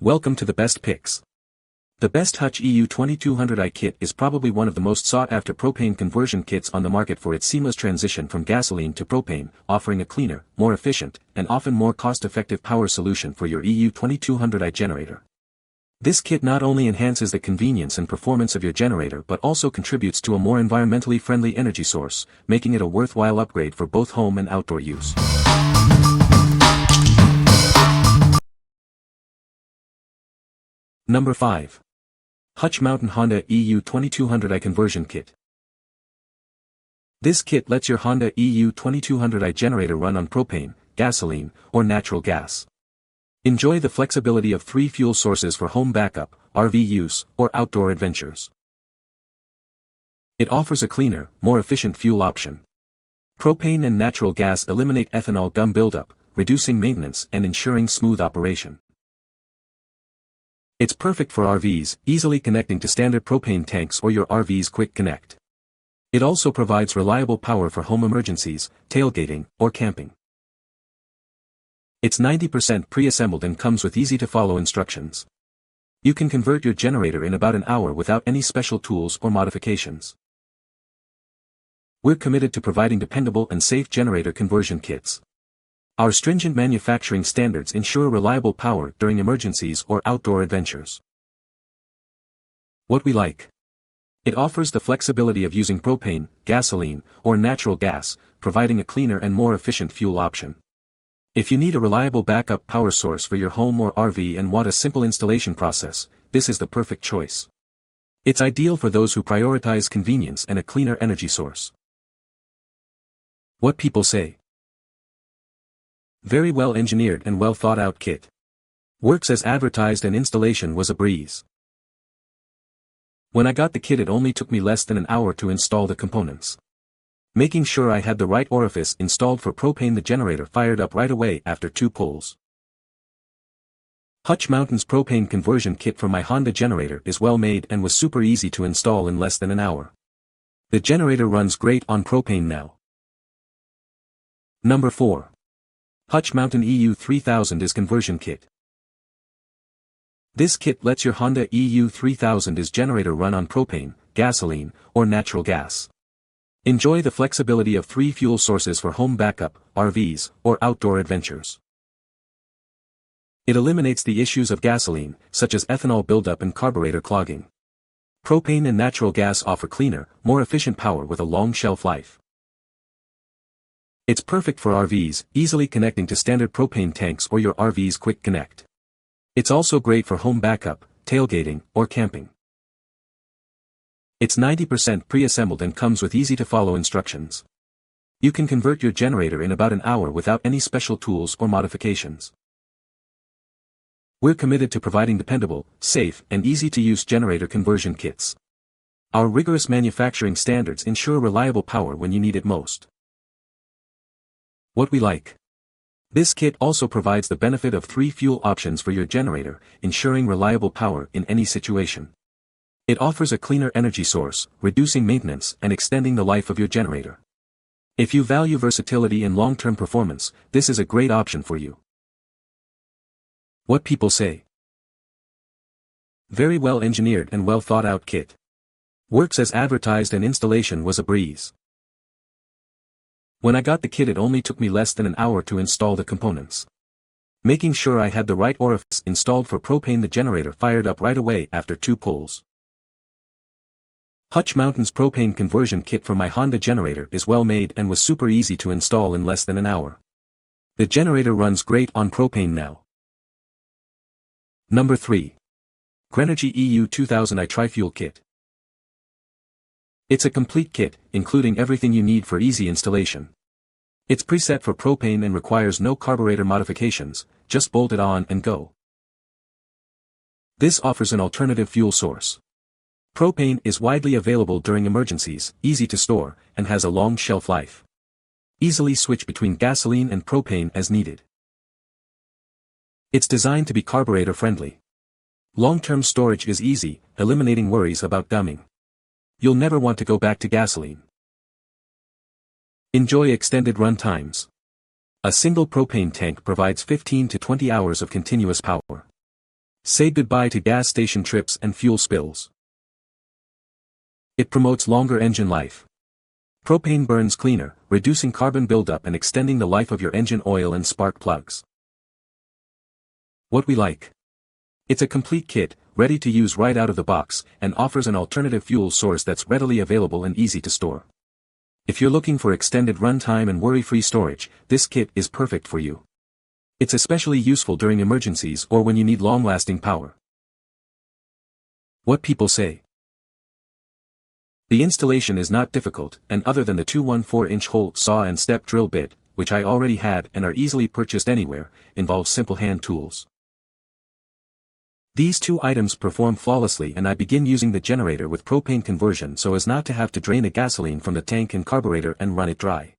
Welcome to the best picks. The best Hutch EU2200i Kit is probably one of the most sought-after propane conversion kits on the market for its seamless transition from gasoline to propane, offering a cleaner, more efficient, and often more cost-effective power solution for your EU2200i generator. This kit not only enhances the convenience and performance of your generator but also contributes to a more environmentally friendly energy source, making it a worthwhile upgrade for both home and outdoor use. Number 5. Hutch Honda EU2200i Conversion Kit. This kit lets your Honda EU2200i generator run on propane, gasoline, or natural gas. Enjoy the flexibility of 3 fuel sources for home backup, RV use, or outdoor adventures. It offers a cleaner, more efficient fuel option. Propane and natural gas eliminate ethanol gum buildup, reducing maintenance and ensuring smooth operation. It's perfect for RVs, easily connecting to standard propane tanks or your RV's quick connect. It also provides reliable power for home emergencies, tailgating, or camping. It's 90% pre-assembled and comes with easy-to-follow instructions. You can convert your generator in about an hour without any special tools or modifications. We're committed to providing dependable and safe generator conversion kits. Our stringent manufacturing standards ensure reliable power during emergencies or outdoor adventures. What we like. It offers the flexibility of using propane, gasoline, or natural gas, providing a cleaner and more efficient fuel option. If you need a reliable backup power source for your home or RV and want a simple installation process, this is the perfect choice. It's ideal for those who prioritize convenience and a cleaner energy source. What people say. Very well engineered and well thought out kit. Works as advertised and installation was a breeze. When I got the kit it only took me less than an hour to install the components. Making sure I had the right orifice installed for propane, the generator fired up right away after 2 pulls. Hutch Mountain's propane conversion kit for my Honda generator is well made and was super easy to install in less than an hour. The generator runs great on propane now. Number 4. Hutch EU3000i Conversion Kit. This kit lets your Honda EU3000i generator run on propane, gasoline, or natural gas. Enjoy the flexibility of 3 fuel sources for home backup, RVs, or outdoor adventures. It eliminates the issues of gasoline, such as ethanol buildup and carburetor clogging. Propane and natural gas offer cleaner, more efficient power with a long shelf life. It's perfect for RVs, easily connecting to standard propane tanks or your RV's quick connect. It's also great for home backup, tailgating, or camping. It's 90% pre-assembled and comes with easy-to-follow instructions. You can convert your generator in about an hour without any special tools or modifications. We're committed to providing dependable, safe, and easy-to-use generator conversion kits. Our rigorous manufacturing standards ensure reliable power when you need it most. What we like. This kit also provides the benefit of 3 fuel options for your generator, ensuring reliable power in any situation. It offers a cleaner energy source, reducing maintenance and extending the life of your generator. If you value versatility and long-term performance, this is a great option for you. What people say. Very well engineered and well thought out kit. Works as advertised and installation was a breeze. When I got the kit it only took me less than an hour to install the components. Making sure I had the right orifice installed for propane, the generator fired up right away after 2 pulls. Hutch Mountain's propane conversion kit for my Honda generator is well made and was super easy to install in less than an hour. The generator runs great on propane now. Number 3. Grenergy EU2200i Tri-Fuel Kit. It's a complete kit, including everything you need for easy installation. It's preset for propane and requires no carburetor modifications, just bolt it on and go. This offers an alternative fuel source. Propane is widely available during emergencies, easy to store, and has a long shelf life. Easily switch between gasoline and propane as needed. It's designed to be carburetor friendly. Long-term storage is easy, eliminating worries about gumming. You'll never want to go back to gasoline. Enjoy extended run times. A single propane tank provides 15 to 20 hours of continuous power. Say goodbye to gas station trips and fuel spills. It promotes longer engine life. Propane burns cleaner, reducing carbon buildup and extending the life of your engine oil and spark plugs. What we like. It's a complete kit, ready to use right out of the box, and offers an alternative fuel source that's readily available and easy to store. If you're looking for extended runtime and worry-free storage, this kit is perfect for you. It's especially useful during emergencies or when you need long-lasting power. What people say. The installation is not difficult, and other than the 214-inch hole saw and step drill bit, which I already had and are easily purchased anywhere, involves simple hand tools. These two items perform flawlessly, and I begin using the generator with propane conversion so as not to have to drain the gasoline from the tank and carburetor and run it dry.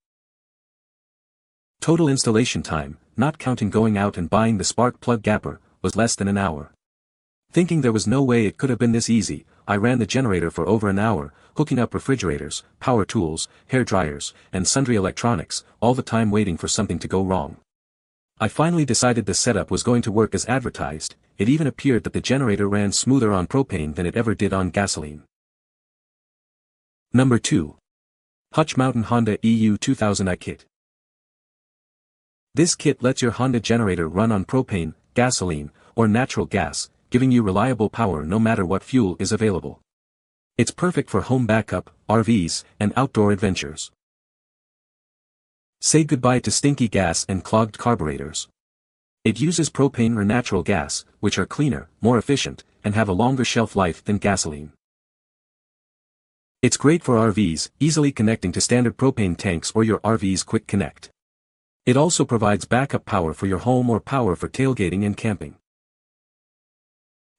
Total installation time, not counting going out and buying the spark plug gapper, was less than an hour. Thinking there was no way it could have been this easy, I ran the generator for over an hour, hooking up refrigerators, power tools, hair dryers, and sundry electronics, all the time waiting for something to go wrong. I finally decided the setup was going to work as advertised. It even appeared that the generator ran smoother on propane than it ever did on gasoline. Number 2. Hutch Honda EU2200i Kit. This kit lets your Honda generator run on propane, gasoline, or natural gas, giving you reliable power no matter what fuel is available. It's perfect for home backup, RVs, and outdoor adventures. Say goodbye to stinky gas and clogged carburetors. It uses propane or natural gas, which are cleaner, more efficient, and have a longer shelf life than gasoline. It's great for RVs, easily connecting to standard propane tanks or your RV's quick connect. It also provides backup power for your home or power for tailgating and camping.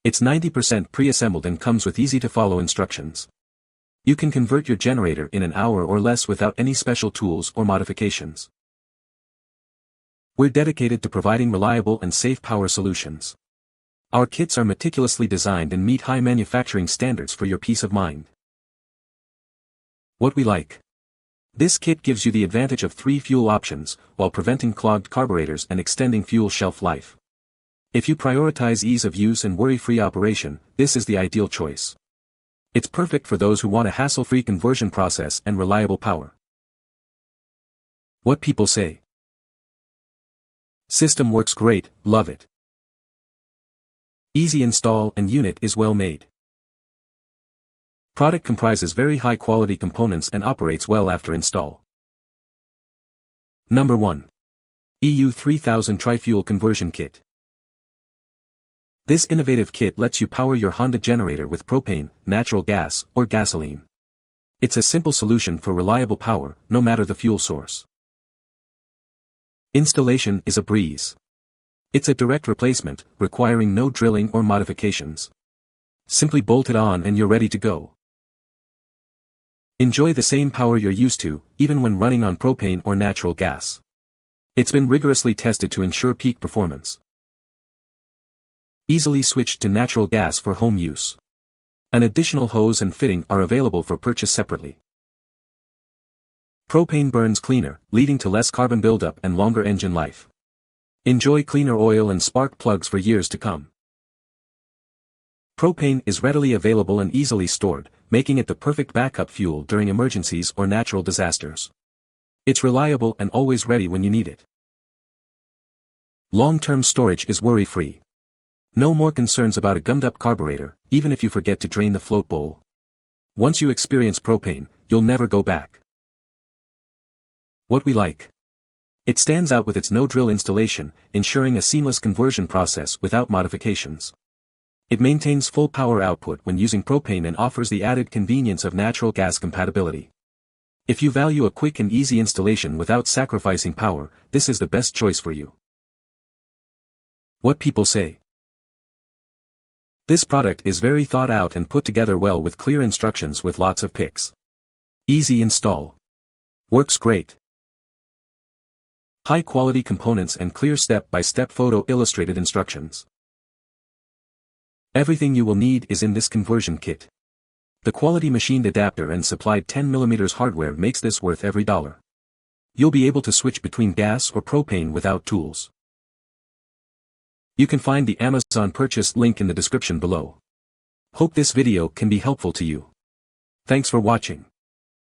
It's 90% pre-assembled and comes with easy-to-follow instructions. You can convert your generator in an hour or less without any special tools or modifications. We're dedicated to providing reliable and safe power solutions. Our kits are meticulously designed and meet high manufacturing standards for your peace of mind. What we like. This kit gives you the advantage of 3 fuel options, while preventing clogged carburetors and extending fuel shelf life. If you prioritize ease of use and worry-free operation, this is the ideal choice. It's perfect for those who want a hassle-free conversion process and reliable power. What people say. System works great, love it. Easy install and unit is well made. Product comprises very high quality components and operates well after install. Number 1. EU3000 Tri-Fuel Conversion Kit. This innovative kit lets you power your Honda generator with propane, natural gas, or gasoline. It's a simple solution for reliable power, no matter the fuel source. Installation is a breeze. It's a direct replacement, requiring no drilling or modifications. Simply bolt it on and you're ready to go. Enjoy the same power you're used to, even when running on propane or natural gas. It's been rigorously tested to ensure peak performance. Easily switched to natural gas for home use. An additional hose and fitting are available for purchase separately. Propane burns cleaner, leading to less carbon buildup and longer engine life. Enjoy cleaner oil and spark plugs for years to come. Propane is readily available and easily stored, making it the perfect backup fuel during emergencies or natural disasters. It's reliable and always ready when you need it. Long-term storage is worry-free. No more concerns about a gummed-up carburetor, even if you forget to drain the float bowl. Once you experience propane, you'll never go back. What we like. It stands out with its no-drill installation, ensuring a seamless conversion process without modifications. It maintains full power output when using propane and offers the added convenience of natural gas compatibility. If you value a quick and easy installation without sacrificing power, this is the best choice for you. What people say. This product is very thought out and put together well with clear instructions with lots of pics. Easy install. Works great. High quality components and clear step-by-step photo illustrated instructions. Everything you will need is in this conversion kit. The quality machined adapter and supplied 10mm hardware makes this worth every dollar. You'll be able to switch between gas or propane without tools. You can find the Amazon purchase link in the description below. Hope this video can be helpful to you. Thanks for watching.